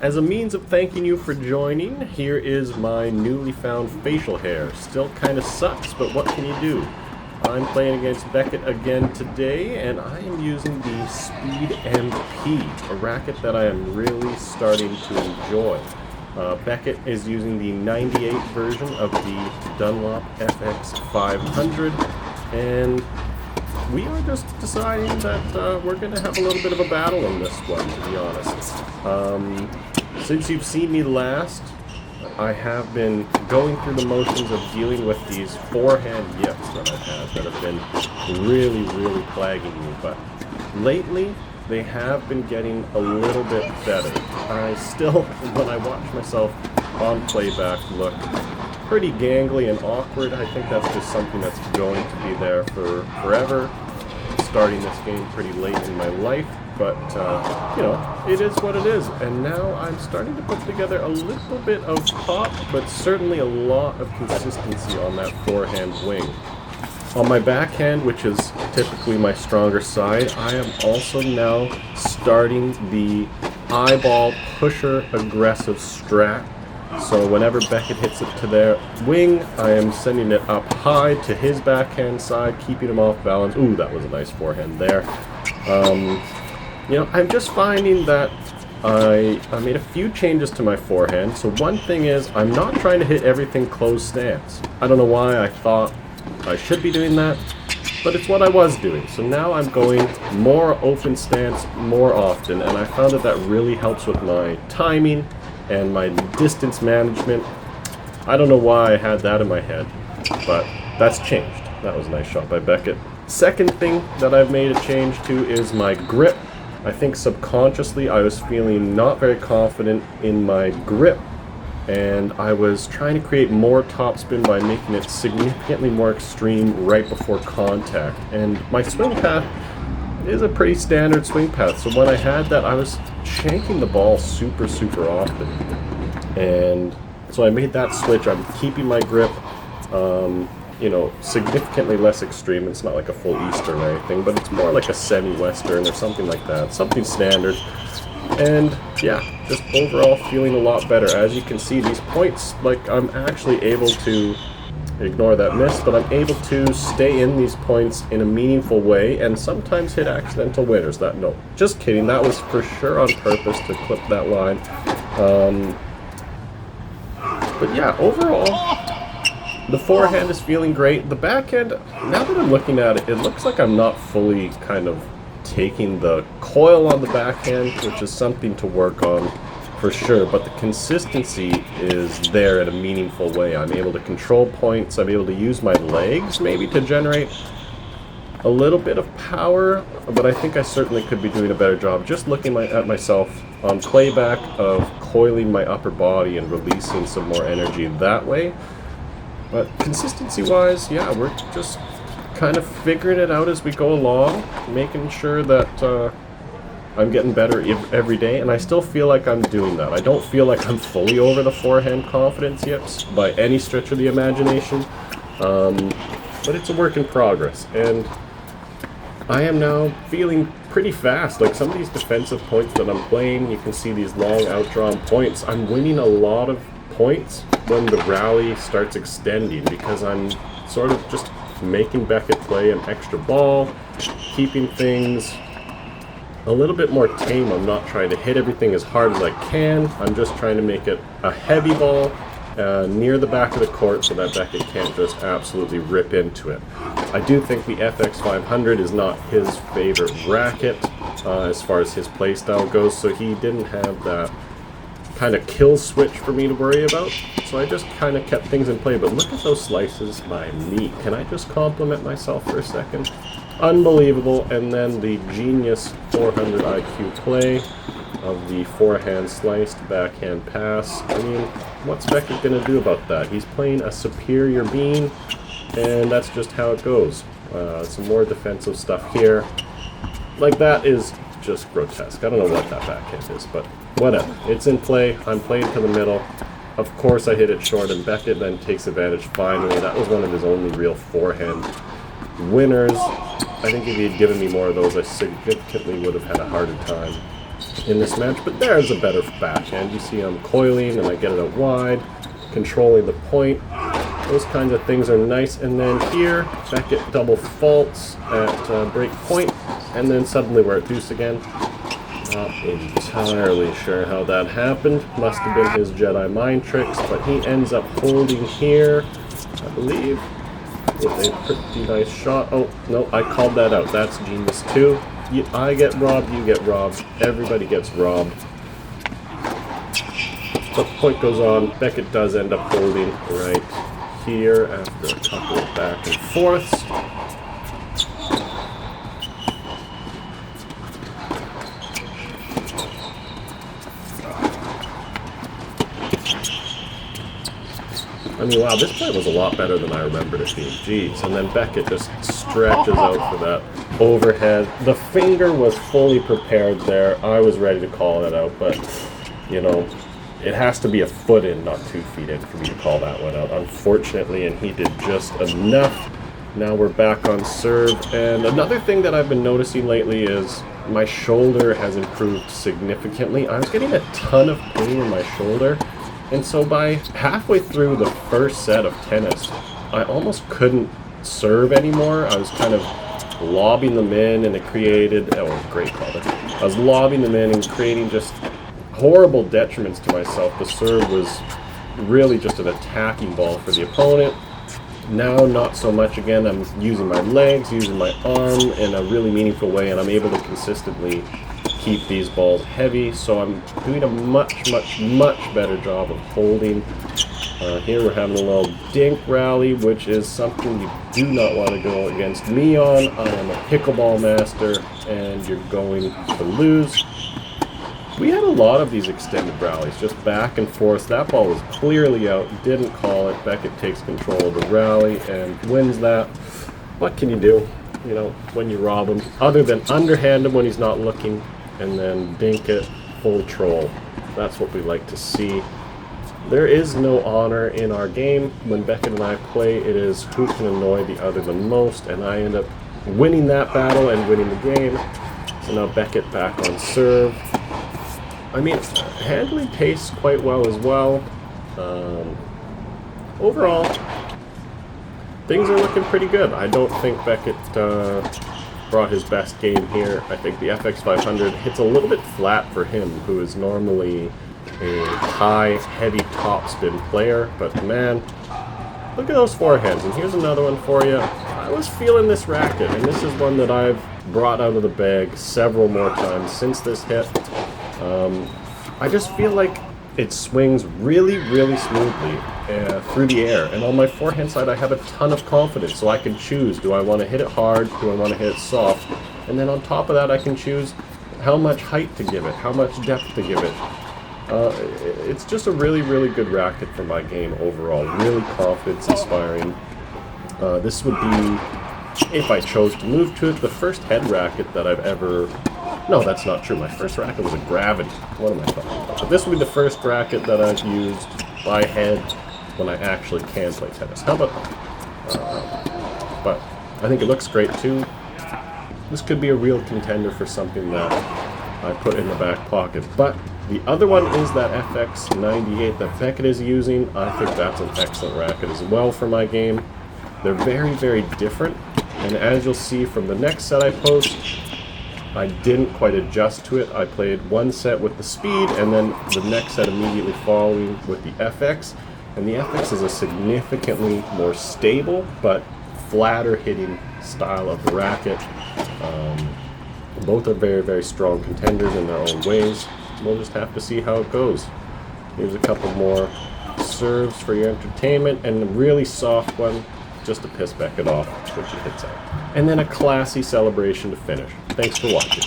As a means of thanking you for joining, here is my newly found facial hair. Still kind of sucks, but what can you do? I'm playing against Beckett again today, and I am using the Speed MP, a racket that I am really starting to enjoy. Beckett is using the 98 version of the Dunlop FX 500, and we are just deciding that we're going to have a little bit of a battle in this one, to be honest. Since you've seen me last, I have been going through the motions of dealing with these forehand yips that I've had that have been really, really plaguing me. But lately, they have been getting a little bit better. I still, when I watch myself on playback, look pretty gangly and awkward. I think that's just something that's going to be there for forever. Starting this game pretty late in my life, but you know, it is what it is. And now I'm starting to put together a little bit of pop, but certainly a lot of consistency on that forehand wing. On my backhand, which is typically my stronger side, I am also now starting the eyeball pusher aggressive strat. So whenever Beckett hits it to their wing, I am sending it up high to his backhand side, keeping him off balance. Ooh, that was a nice forehand there. You know, I'm just finding that I made a few changes to my forehand. So one thing is, I'm not trying to hit everything closed stance. I don't know why I thought I should be doing that, but it's what I was doing. So now I'm going more open stance more often, and I found that that really helps with my timing and my distance management. I don't know why I had that in my head, but that's changed. That was a nice shot by Beckett. Second thing that I've made a change to is my grip. I think subconsciously I was feeling not very confident in my grip, and I was trying to create more topspin by making it significantly more extreme right before contact. And my swing path is a pretty standard swing path, so when I had that, I was shanking the ball super often, and so I made that switch. I'm keeping my grip you know, significantly less extreme. It's not like a full Eastern or anything, but it's more like a semi-Western or something like that, something standard. And yeah, just overall feeling a lot better. As you can see, these points, like, I'm actually able to ignore that miss, but I'm able to stay in these points in a meaningful way and sometimes hit accidental winners. No, just kidding. That was for sure on purpose to clip that line. But yeah, overall, the forehand is feeling great. The backhand, now that I'm looking at it, it looks like I'm not fully kind of taking the coil on the backhand, which is something to work on for sure, but the consistency is there in a meaningful way. I'm able to control points. I'm able to use my legs maybe to generate a little bit of power, but I think I certainly could be doing a better job just looking at myself on playback of coiling my upper body and releasing some more energy that way. But consistency-wise, yeah, we're just kind of figuring it out as we go along, making sure that I'm getting better every day, and I still feel like I'm doing that. I don't feel like I'm fully over the forehand confidence yet, by any stretch of the imagination, but it's a work in progress, and I am now feeling pretty fast. Like, some of these defensive points that I'm playing, you can see these long outdrawn points. I'm winning a lot of points when the rally starts extending, because I'm sort of just making Beckett play an extra ball, keeping things a little bit more tame. I'm not trying to hit everything as hard as I can. I'm just trying to make it a heavy ball near the back of the court so that Beckett can't just absolutely rip into it. I do think the FX 500 is not his favorite racket as far as his play style goes, so he didn't have that kind of kill switch for me to worry about, so I just kind of kept things in play. But look at those slices by me. Can I just compliment myself for a second? Unbelievable. And then the genius 400 IQ play of the forehand sliced backhand pass. I mean, what's Beckett going to do about that? He's playing a superior bean, and that's just how it goes. Some more defensive stuff here. Like, that is just grotesque. I don't know what that backhand is, but whatever. It's in play. I'm playing to the middle. Of course I hit it short, and Beckett then takes advantage finally. That was one of his only real forehand winners. I think if he had given me more of those, I significantly would have had a harder time in this match, but there's a better backhand. You see I'm coiling and I get it out wide, controlling the point. Those kinds of things are nice. And then here, Beckett double faults at break point, and then suddenly we're at deuce again. Not entirely sure how that happened. Must have been his Jedi mind tricks, but he ends up holding here, I believe, with a pretty nice shot. Oh, no, I called that out. That's genius too. I get robbed, you get robbed, everybody gets robbed. But the point goes on. Beckett does end up holding right here after a couple of back and forths. I mean, wow, this play was a lot better than I remembered it being. Jeez. And then Beckett just stretches out for that overhead. The finger was fully prepared there. I was ready to call that out, but, you know, it has to be a foot in, not 2 feet in, for me to call that one out, unfortunately, and he did just enough. Now we're back on serve. And another thing that I've been noticing lately is my shoulder has improved significantly. I was getting a ton of pain in my shoulder. And so by halfway through the first set of tennis, I almost couldn't serve anymore. I was kind of lobbing them in, and it created, oh, great call. I was lobbing them in and creating just horrible detriments to myself. The serve was really just an attacking ball for the opponent. Now, not so much again. I'm using my legs, using my arm in a really meaningful way, and I'm able to consistently keep these balls heavy, so I'm doing a much better job of holding. Here we're having a little dink rally, which is something you do not want to go against me on. I am a pickleball master, and you're going to lose. We had a lot of these extended rallies, just back and forth. That ball was clearly out, didn't call it. Beckett takes control of the rally and wins that. What can you do, you know, when you rob him, other than underhand him when he's not looking, and then dink it full troll. That's what we like to see. There is no honor in our game. When Beckett and I play, it is who can annoy the other the most, and I end up winning that battle and winning the game. So now Beckett back on serve. I mean, handling pace quite well as well. Overall, things are looking pretty good. I don't think Beckett brought his best game here. I think the FX 500 hits a little bit flat for him, who is normally a high, heavy topspin player. But man, look at those forehands. And here's another one for you. I was feeling this racket, and this is one that I've brought out of the bag several more times since this hit. I just feel like it swings really smoothly through the air. And on my forehand side, I have a ton of confidence, so I can choose. Do I want to hit it hard? Do I want to hit it soft? And then on top of that, I can choose how much height to give it, how much depth to give it. It's just a really good racket for my game overall. Really confidence-inspiring. This would be, if I chose to move to it, the first head racket that I've ever... No, that's not true. My first racket was a Gravity. What am I talking about? But this will be the first racket that I've used by head when I actually can play tennis. How about that? But I think it looks great too. This could be a real contender for something that I put in the back pocket. But the other one is that FX 98 that Beckett is using. I think that's an excellent racket as well for my game. They're very different. And as you'll see from the next set I post, I didn't quite adjust to it. I played one set with the speed, and then the next set immediately following with the FX. And the FX is a significantly more stable, but flatter hitting style of the racket. Both are very strong contenders in their own ways. We'll just have to see how it goes. Here's a couple more serves for your entertainment, and a really soft one just to piss Beckett off when she hits out. And then a classy celebration to finish. Thanks for watching.